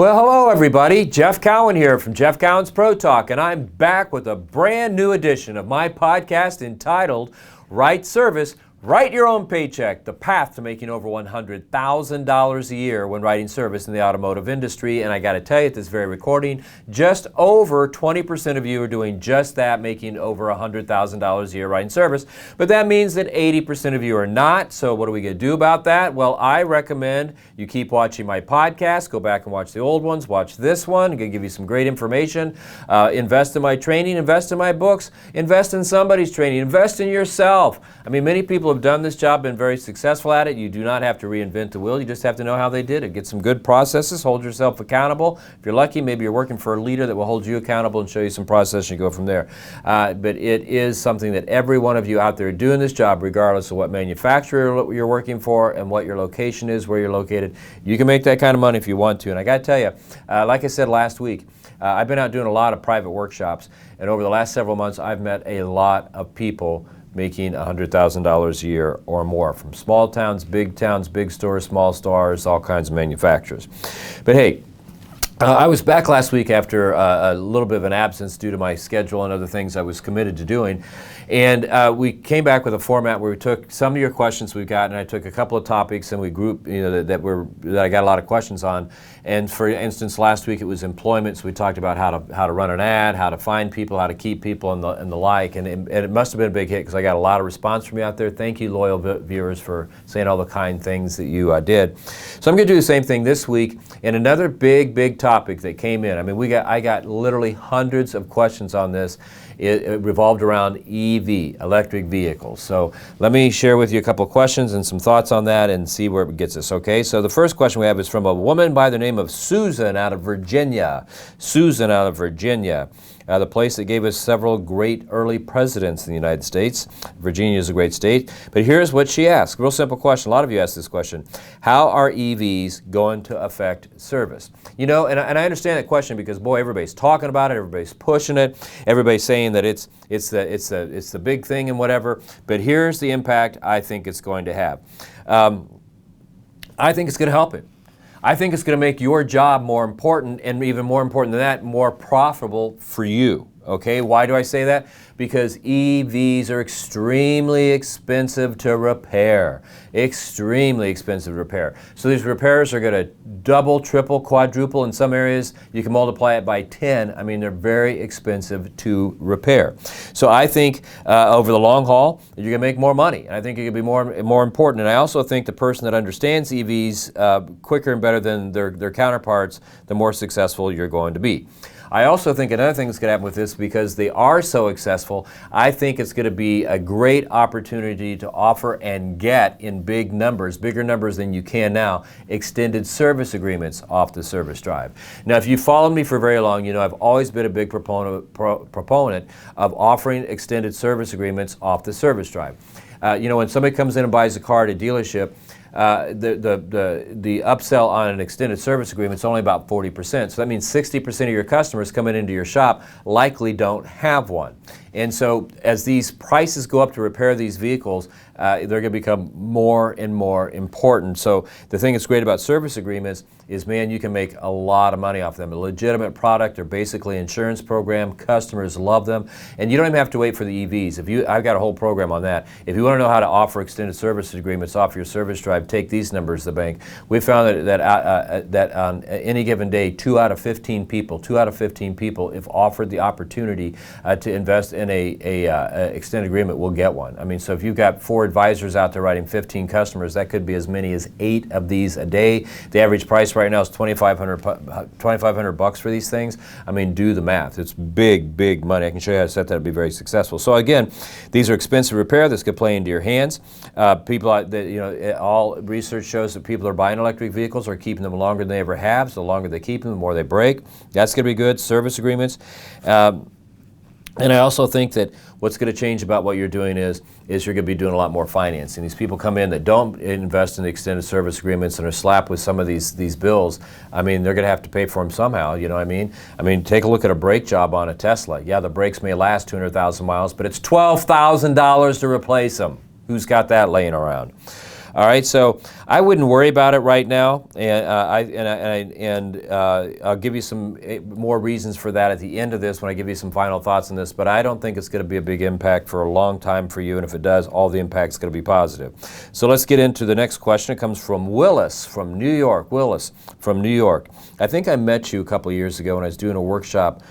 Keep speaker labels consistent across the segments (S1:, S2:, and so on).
S1: Well, hello everybody. Jeff Cowan here from Jeff Cowan's Pro Talk, and I'm back with a brand new edition of my podcast entitled Right Service, Write Your Own Paycheck, the path to making over $100,000 a year when writing service in the automotive industry. And I got to tell you, at this very recording, just over 20% of you are doing just that, making over $100,000 a year writing service. But that means that 80% of you are not. So what are we going to do about that? Well, I recommend you keep watching my podcast. Go back and watch the old ones. Watch this one. I'm going to give you some great information. Invest in my training. Invest in my books. Invest in somebody's training. Invest in yourself. I mean, many people have done this job, been very successful at it. You do not have to reinvent the wheel. You just have to know how they did it. Get some good processes. Hold yourself accountable. If you're lucky, maybe you're working for a leader that will hold you accountable and show you some process and you go from there. But it is something that every one of you out there doing this job, regardless of what manufacturer you're working for and what your location is, where you're located, you can make that kind of money if you want to. And I got to tell you, like I said last week, I've been out doing a lot of private workshops, and over the last several months, I've met a lot of people making $100,000 a year or more, from small towns, big stores, small stores, all kinds of manufacturers. But hey, I was back last week after a little bit of an absence due to my schedule and other things I was committed to doing. And we came back with a format where we took some of your questions we've got, and I took a couple of topics and we grouped, that I got a lot of questions on. And for instance, last week it was employment, so we talked about how to run an ad, how to find people, how to keep people, and the like. And it must have been a big hit because I got a lot of response from you out there. Thank you, loyal viewers, for saying all the kind things that you did. So I'm going to do the same thing this week. And another big topic that came in. I mean, I got literally hundreds of questions on this. It revolved around EV, electric vehicles. So let me share with you a couple of questions and some thoughts on that and see where it gets us, okay? So the first question we have is from a woman by the name of Susan out of Virginia. Susan out of Virginia. The place that gave us several great early presidents in the United States. Virginia is a great state. But here's what she asked. Real simple question. A lot of you asked this question. How are EVs going to affect service? You know, and I understand that question because, boy, everybody's talking about it. Everybody's pushing it. Everybody's saying that it's the big thing and whatever. But here's the impact I think it's going to have. I think it's going to help it. I think it's going to make your job more important, and even more important than that, more profitable for you. Okay, why do I say that? Because EVs are extremely expensive to repair. Extremely expensive to repair. So these repairs are going to double, triple, quadruple. In some areas, you can multiply it by 10. I mean, they're very expensive to repair. So I think over the long haul, you're going to make more money. And I think it could be more important. And I also think the person that understands EVs quicker and better than their counterparts, the more successful you're going to be. I also think another thing that's going to happen with this, because they are so successful, I think it's going to be a great opportunity to offer and get in big numbers, bigger numbers than you can now, extended service agreements off the service drive. Now, if you followed me for very long, you know I've always been a big proponent of offering extended service agreements off the service drive. When somebody comes in and buys a car at a dealership, the upsell on an extended service agreement is only about 40%. So that means 60% of your customers coming into your shop likely don't have one. And so as these prices go up to repair these vehicles, they're going to become more and more important. So the thing that's great about service agreements is, man, you can make a lot of money off them. A legitimate product, or basically insurance program. Customers love them. And you don't even have to wait for the EVs. I've got a whole program on that. If you want to know how to offer extended service agreements off your service drive, take these numbers to the bank. We found that on any given day, 2 out of 15 people, if offered the opportunity to invest in a extended agreement, will get one. I mean, so if you've got 4 advisors out there writing 15 customers, that could be as many as 8 of these a day. The average price right now is $2,500 for these things. I mean, do the math. It's big money. I can show you how to set that to be very successful. So again, these are expensive repair. This could play into your hands. All research shows that people are buying electric vehicles are keeping them longer than they ever have. So the longer they keep them, the more they break. That's going to be good. Service agreements. And I also think that what's going to change about what you're doing is you're going to be doing a lot more financing. These people come in that don't invest in the extended service agreements and are slapped with some of these bills. I mean, they're going to have to pay for them somehow, you know what I mean? I mean, take a look at a brake job on a Tesla. Yeah, the brakes may last 200,000 miles, but it's $12,000 to replace them. Who's got that laying around? All right, so I wouldn't worry about it right now, and I'll give you some more reasons for that at the end of this when I give you some final thoughts on this. But I don't think it's going to be a big impact for a long time for you, and if it does, all the impact's going to be positive. So let's get into the next question. It comes from Willis from New York. Willis from New York. I think I met you a couple of years ago when I was doing a workshop.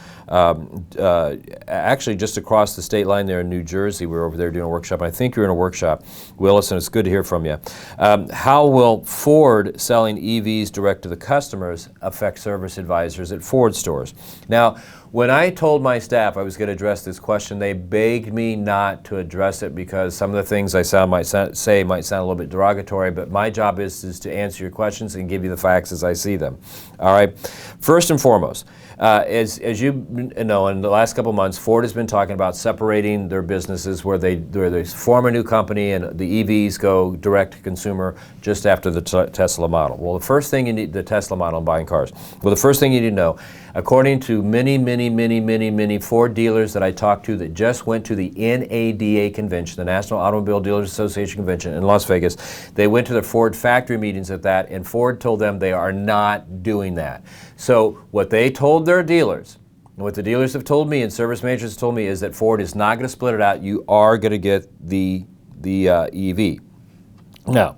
S1: Actually just across the state line there in New Jersey. We were over there doing a workshop. I think you're in a workshop, Willis, and it's good to hear from you. How will Ford selling EVs direct to the customers affect service advisors at Ford stores? Now, when I told my staff I was going to address this question, they begged me not to address it because some of the things I might say might sound a little bit derogatory, but my job is to answer your questions and give you the facts as I see them. All right. First and foremost, as you know, in the last couple of months, Ford has been talking about separating their businesses where they form a new company and the EVs go direct to consumer just after the Tesla model. Well, the first thing you need, the Tesla model and buying cars. Well, the first thing you need to know, according to many Ford dealers that I talked to that just went to the NADA convention, the National Automobile Dealers Association convention in Las Vegas, they went to their Ford factory meetings at that, and Ford told them they are not doing that. So what they told their dealers, and what the dealers have told me and service managers have told me is that Ford is not going to split it out. You are going to get the EV. Now,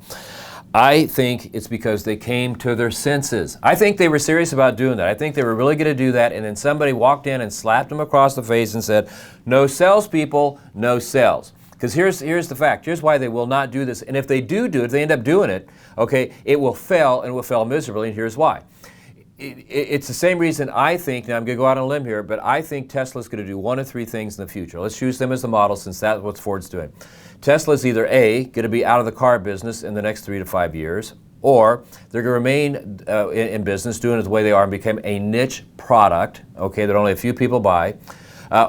S1: I think it's because they came to their senses. I think they were serious about doing that. I think they were really going to do that, and then somebody walked in and slapped them across the face and said, no sales, people, no sales. Because here's the fact. Here's why they will not do this. And if they do it, if they end up doing it, okay, it will fail, and it will fail miserably, and here's why. It's the same reason I think, now I'm going to go out on a limb here, but I think Tesla's going to do one of three things in the future. Let's use them as the model since that's what Ford's doing. Tesla's either A, going to be out of the car business in the next 3 to 5 years, or they're going to remain in business doing it the way they are and become a niche product, okay, that only a few people buy.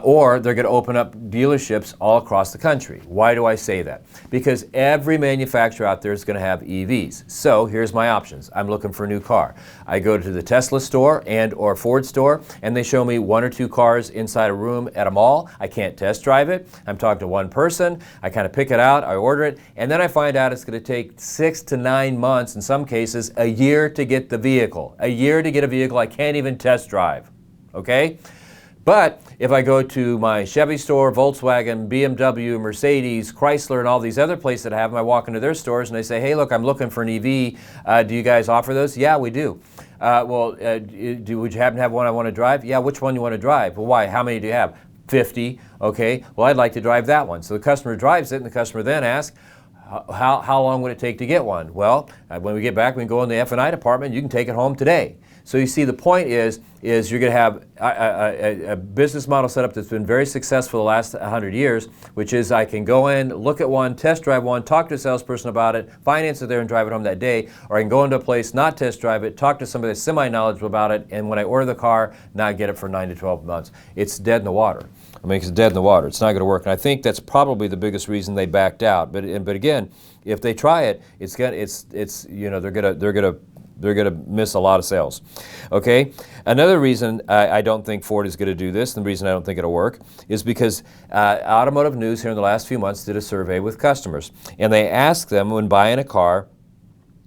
S1: Or they're going to open up dealerships all across the country. Why do I say that? Because every manufacturer out there is going to have EVs. So here's my options. I'm looking for a new car. I go to the Tesla store and or Ford store, and they show me 1 or 2 cars inside a room at a mall. I can't test drive it. I'm talking to one person. I kind of pick it out. I order it. And then I find out it's going to take 6 to 9 months, in some cases, a year to get the vehicle. A year to get a vehicle I can't even test drive. Okay? But if I go to my Chevy store, Volkswagen, BMW, Mercedes, Chrysler, and all these other places that have them, I walk into their stores and they say, hey, look, I'm looking for an EV. Do you guys offer those? Yeah, we do. Would you happen to have one I want to drive? Yeah, which one you want to drive? Well, why? How many do you have? 50. Okay, well, I'd like to drive that one. So the customer drives it, and the customer then asks, how long would it take to get one? Well, when we get back, we can go in the F&I department. You can take it home today. So you see, the point is you're going to have a business model set up that's been very successful the last 100 years, which is I can go in, look at one, test drive one, talk to a salesperson about it, finance it there and drive it home that day, or I can go into a place, not test drive it, talk to somebody that's semi-knowledgeable about it, and when I order the car, not get it for 9 to 12 months. It's dead in the water. I mean, it's dead in the water. It's not going to work. And I think that's probably the biggest reason they backed out. But again, if they try it, they're going to miss a lot of sales. Okay? Another reason I don't think Ford is going to do this, and the reason I don't think it'll work, is because Automotive News here in the last few months did a survey with customers. And they asked them when buying a car,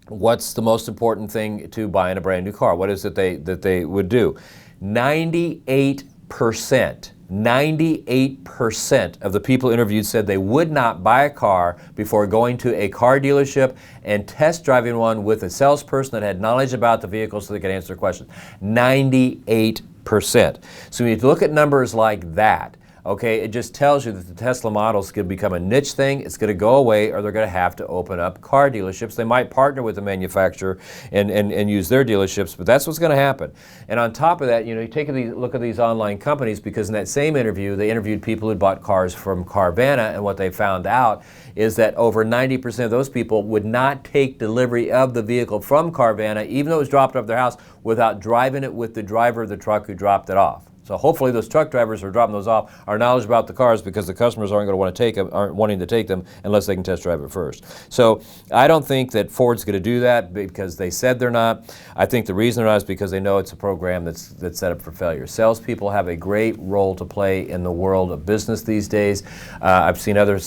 S1: what's the most important thing to buying a brand new car? What is it that they would do? 98% of the people interviewed said they would not buy a car before going to a car dealership and test driving one with a salesperson that had knowledge about the vehicle so they could answer questions. 98%. So when you look at numbers like that, okay, it just tells you that the Tesla model is going to become a niche thing. It's going to go away, or they're going to have to open up car dealerships. They might partner with the manufacturer and use their dealerships, but that's what's going to happen. And on top of that, you take a look at these online companies, because in that same interview, they interviewed people who bought cars from Carvana, and what they found out is that over 90% of those people would not take delivery of the vehicle from Carvana, even though it was dropped off their house, without driving it with the driver of the truck who dropped it off. So hopefully those truck drivers who are dropping those off are knowledgeable about the cars, because the customers aren't wanting to take them unless they can test drive it first. So I don't think that Ford's going to do that because they said they're not. I think the reason they're not is because they know it's a program that's set up for failure. Salespeople have a great role to play in the world of business these days. I've seen other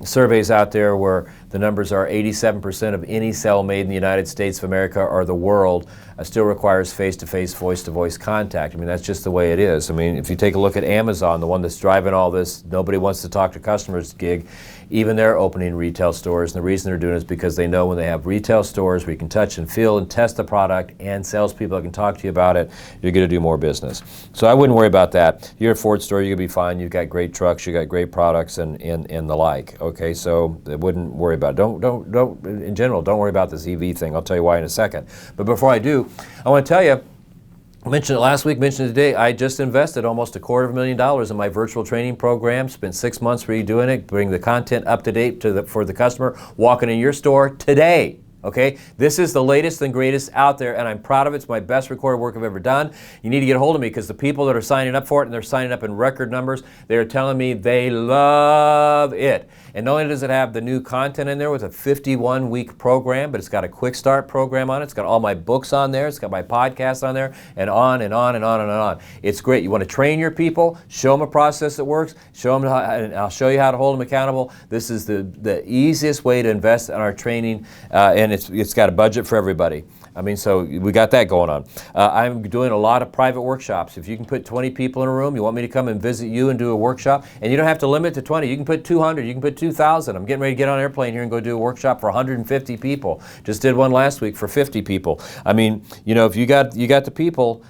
S1: surveys out there where the numbers are 87% of any cell made in the United States of America or the world still requires face-to-face, voice-to-voice contact. I mean, that's just the way it is. I mean, if you take a look at Amazon, the one that's driving all this, nobody wants to talk to customers gig, even they're opening retail stores. And the reason they're doing it is because they know when they have retail stores where you can touch and feel and test the product and salespeople that can talk to you about it, you're going to do more business. So I wouldn't worry about that. You're a Ford store, you're going to be fine. You've got great trucks, you've got great products and the like. Okay, so I wouldn't worry about it. Don't, in general, don't worry about this EV thing. I'll tell you why in a second. But before I do, I want to tell you, I mentioned it last week, mentioned it today, I just invested almost $250,000 in my virtual training program, spent 6 months redoing it, bring the content up to date for the customer, walking in your store today. Okay, this is the latest and greatest out there, and I'm proud of it. It's my best recorded work I've ever done. You need to get a hold of me because the people that are signing up for it, and they're signing up in record numbers, they're telling me they love it. And not only does it have the new content in there with a 51-week program, but it's got a quick start program on it. It's got all my books on there. It's got my podcast on there, and on and on and on and on. It's great. You want to train your people, show them a process that works, show them how, and I'll show you how to hold them accountable. This is the easiest way to invest in our training, and it's got a budget for everybody. I mean, so we got that going on. I'm doing a lot of private workshops. If you can put 20 people in a room, you want me to come and visit you and do a workshop, and you don't have to limit to 20. You can put 200, you can put 2,000. I'm getting ready to get on an airplane here and go do a workshop for 150 people. Just did one last week for 50 people. I mean, you know, if you got the people,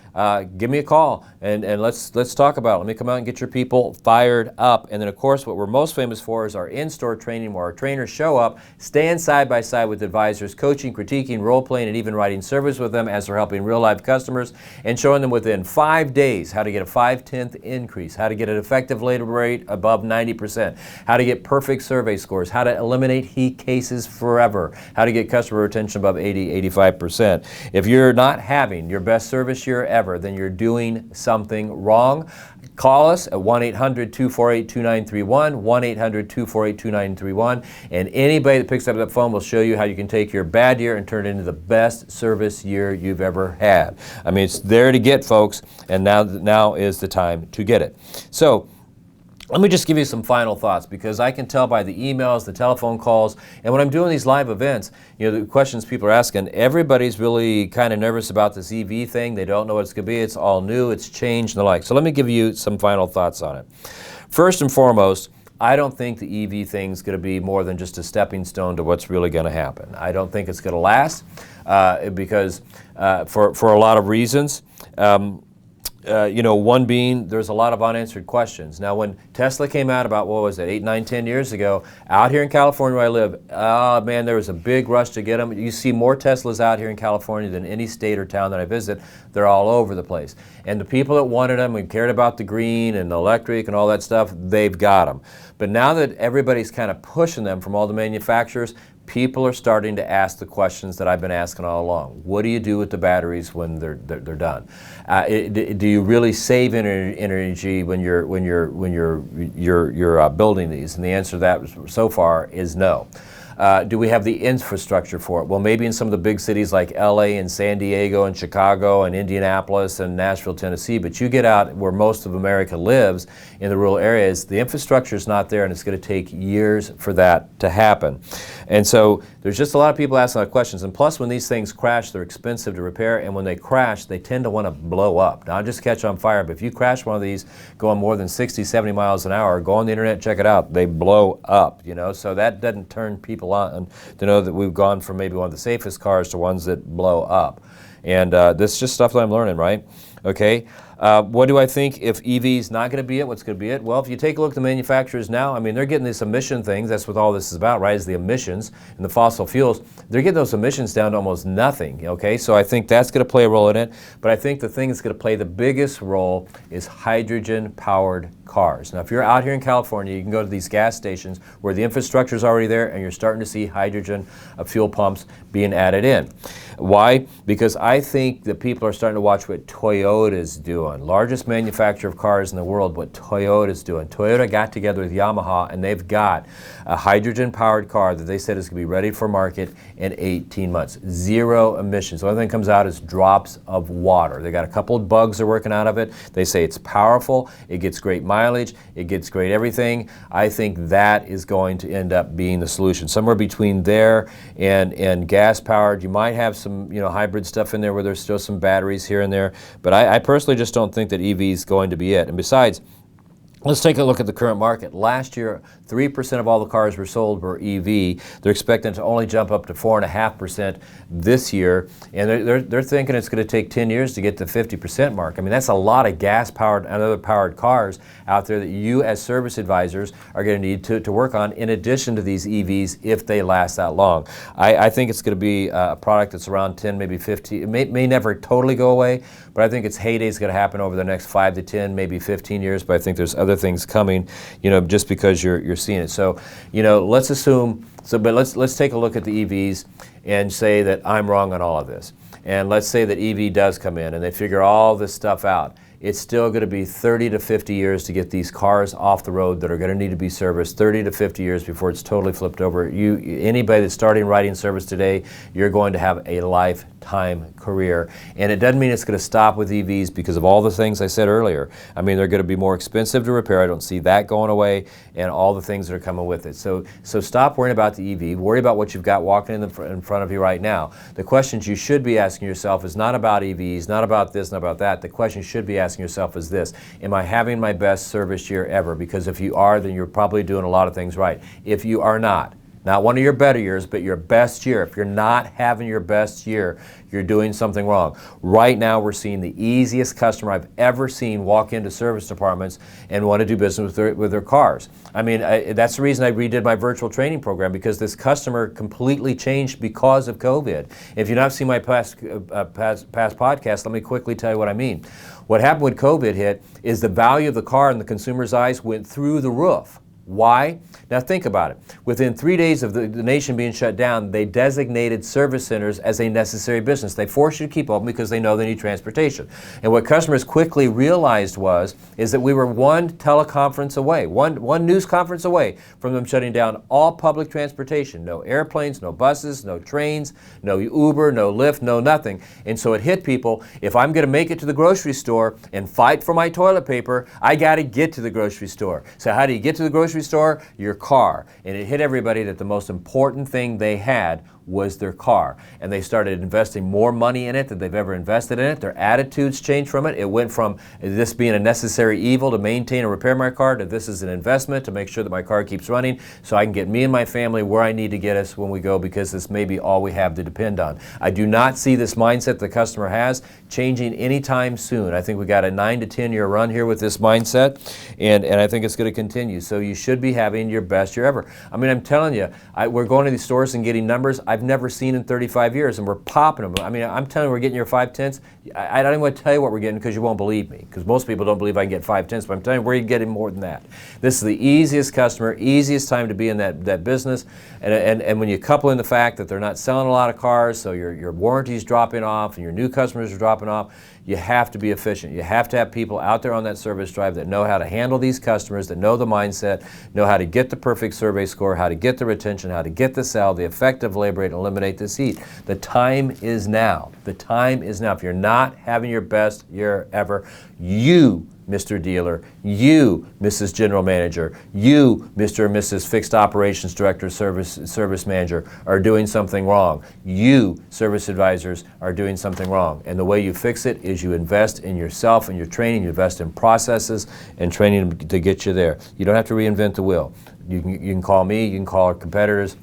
S1: give me a call and let's talk about it. Let me come out and get your people fired up. And then, of course, what we're most famous for is our in-store training, where our trainers show up, stand side by side with advisors, coaching, critiquing, role-playing, and even writing surveys with them as they're helping real-life customers, and showing them within 5 days how to get a 5/10 increase, how to get an effective labor rate above 90%, how to get perfect survey scores, how to eliminate heat cases forever, how to get customer retention above 80-85%. If you're not having your best service year ever, then you're doing something wrong. Call us at 1-800-248-2931, 1-800-248-2931, and anybody that picks up that phone will show you how you can take your bad year and turn it into the best service year you've ever had. I mean, it's there to get, folks, and now is the time to get it. So, let me just give you some final thoughts, because I can tell by the emails, the telephone calls, and when I'm doing these live events, you know, the questions people are asking, everybody's really kind of nervous about this EV thing. They don't know what it's going to be. It's all new. It's changed and the like. So let me give you some final thoughts on it. First and foremost, I don't think the EV thing is going to be more than just a stepping stone to what's really going to happen. I don't think it's going to last because for a lot of reasons. You know, one being there's a lot of unanswered questions. Now, when Tesla came out about, what was it, 8, 9, 10 years ago, out here in California where I live, oh man, there was a big rush to get them. You see more Teslas out here in California than any state or town that I visit. They're all over the place. And the people that wanted them and cared about the green and the electric and all that stuff, they've got them. But now that everybody's kind of pushing them from all the manufacturers, people are starting to ask the questions that I've been asking all along. What do you do with the batteries when they're done? Do you really save energy when you're building these? And the answer to that so far is no. Do we have the infrastructure for it? Well, maybe in some of the big cities like LA and San Diego and Chicago and Indianapolis and Nashville, Tennessee, but you get out where most of America lives in the rural areas, the infrastructure is not there, and it's going to take years for that to happen. And so there's just a lot of people asking a lot of questions. And plus, when these things crash, they're expensive to repair, and when they crash, they tend to want to blow up. Not just catch on fire, but if you crash one of these going more than 60, 70 miles an hour, go on the internet, check it out. They blow up, you know, so that doesn't turn people on to know that we've gone from maybe one of the safest cars to ones that blow up. And this is just stuff that I'm learning, right? Okay. What do I think if EV's not going to be it? What's going to be it? Well, if you take a look at the manufacturers now, I mean, they're getting these emission things. That's what all this is about, right, is the emissions and the fossil fuels. They're getting those emissions down to almost nothing, okay? So I think that's going to play a role in it. But I think the thing that's going to play the biggest role is hydrogen-powered cars. Now, if you're out here in California, you can go to these gas stations where the infrastructure is already there, and you're starting to see hydrogen fuel pumps being added in. Why? Because I think that people are starting to watch what Toyota's doing. doing. Largest manufacturer of cars in the world, what Toyota's doing. Toyota got together with Yamaha, and they've got a hydrogen-powered car that they said is going to be ready for market in 18 months. Zero emissions. The only thing that comes out is drops of water. They got a couple of bugs they're working out of it. They say it's powerful. It gets great mileage. It gets great everything. I think that is going to end up being the solution. Somewhere between there and gas-powered. You might have some hybrid stuff in there where there's still some batteries here and there. But I personally just don't think that EV is going to be it. And besides, let's take a look at the current market. Last year, 3% of all the cars were sold were EV. They're expecting to only jump up to 4.5% this year, and they're thinking it's going to take 10 years to get to the 50% mark. I mean, that's a lot of gas-powered and other powered cars out there that you as service advisors are going to need to work on in addition to these EVs if they last that long. I think it's going to be a product that's around 10, maybe 15. It may never totally go away, but I think its heyday is going to happen over the next 5 to 10, maybe 15 years, but I think there's other things coming, just because you're seeing it. So, let's assume, but let's take a look at the EVs and say that I'm wrong on all of this. And let's say that EV does come in and they figure all this stuff out. It's still going to be 30 to 50 years to get these cars off the road that are going to need to be serviced, 30 to 50 years before it's totally flipped over. Anybody that's starting riding service today, you're going to have a lifetime career. And it doesn't mean it's going to stop with EVs because of all the things I said earlier. I mean, they're going to be more expensive to repair. I don't see that going away, and all the things that are coming with it. So stop worrying about the EV. Worry about what you've got walking in front of you right now. The questions you should be asking yourself is not about EVs, not about this, not about that. The question you should be asking yourself is this: am I having my best service year ever? Because if you are, then you're probably doing a lot of things right. If you are not one of your better years, but your best year, if you're not having your best year, you're doing something wrong. Right now, we're seeing the easiest customer I've ever seen walk into service departments and want to do business with their cars. I mean, that's the reason I redid my virtual training program, because this customer completely changed because of COVID. If you've not seen my past podcast, let me quickly tell you what I mean. What happened when COVID hit is the value of the car in the consumer's eyes went through the roof. Why? Now think about it. Within 3 days of the nation being shut down, they designated service centers as a necessary business. They forced you to keep open because they know they need transportation. And what customers quickly realized is that we were one teleconference away, one news conference away from them shutting down all public transportation. No airplanes, no buses, no trains, no Uber, no Lyft, no nothing. And so it hit people: if I'm going to make it to the grocery store and fight for my toilet paper, I got to get to the grocery store. So how do you get to the grocery store? Your car. And it hit everybody that the most important thing they had was their car. And they started investing more money in it than they've ever invested in it. Their attitudes changed from it. It went from this being a necessary evil to maintain and repair my car to this is an investment to make sure that my car keeps running so I can get me and my family where I need to get us when we go, because this may be all we have to depend on. I do not see this mindset the customer has changing anytime soon. I think we got a 9 to 10 year run here with this mindset, and I think it's going to continue. So you should be having your best year ever. I mean, I'm telling you, we're going to these stores and getting numbers I've never seen in 35 years, and we're popping them. I mean, I'm telling you, we're getting your 5/10. I don't even want to tell you what we're getting because you won't believe me, because most people don't believe I can get 5/10, but I'm telling you, we're getting more than that. This is the easiest customer, easiest time to be in that business, and when you couple in the fact that they're not selling a lot of cars, so your warranty's dropping off and your new customers are dropping off, you have to be efficient. You have to have people out there on that service drive that know how to handle these customers, that know the mindset, know how to get the perfect survey score, how to get the retention, how to get the sell, the effective labor rate, and eliminate this heat. The time is now. The time is now. If you're not having your best year ever, you, Mr. Dealer, you, Mrs. General Manager, you, Mr. and Mrs. Fixed Operations Director, Service Manager, are doing something wrong. You, service advisors, are doing something wrong. And the way you fix it is you invest in yourself and your training, you invest in processes and training to get you there. You don't have to reinvent the wheel. You can call me, you can call our competitors.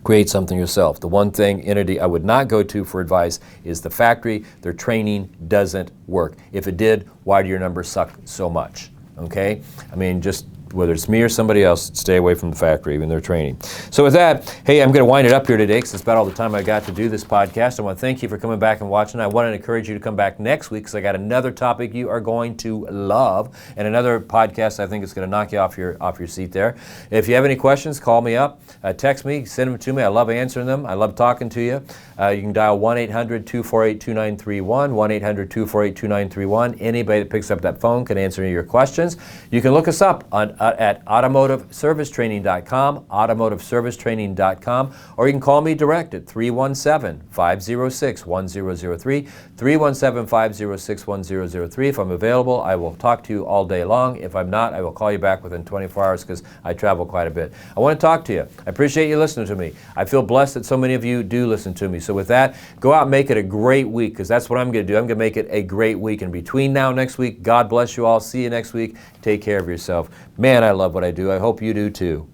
S1: Create something yourself. The one entity I would not go to for advice is the factory. Their training doesn't work. If it did, why do your numbers suck so much? Okay? I mean, just whether it's me or somebody else, stay away from the factory when they're training. So with that, hey, I'm going to wind it up here today because that's about all the time I got to do this podcast. I want to thank you for coming back and watching. I want to encourage you to come back next week because I got another topic you are going to love and another podcast I think is going to knock you off your seat there. If you have any questions, call me up, text me, send them to me. I love answering them. I love talking to you. You can dial 1-800-248-2931, 1-800-248-2931. Anybody that picks up that phone can answer your questions. You can look us up at automotiveservicetraining.com, automotiveservicetraining.com, or you can call me direct at 317-506-1003, 317-506-1003. If I'm available, I will talk to you all day long. If I'm not, I will call you back within 24 hours because I travel quite a bit. I want to talk to you. I appreciate you listening to me. I feel blessed that so many of you do listen to me. So with that, go out and make it a great week because that's what I'm going to do. I'm going to make it a great week. And between now and next week, God bless you all. See you next week. Take care of yourself. Man, I love what I do. I hope you do too.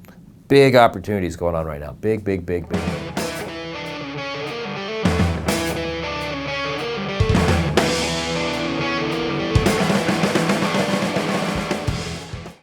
S1: Big opportunities going on right now. Big, big, big, big.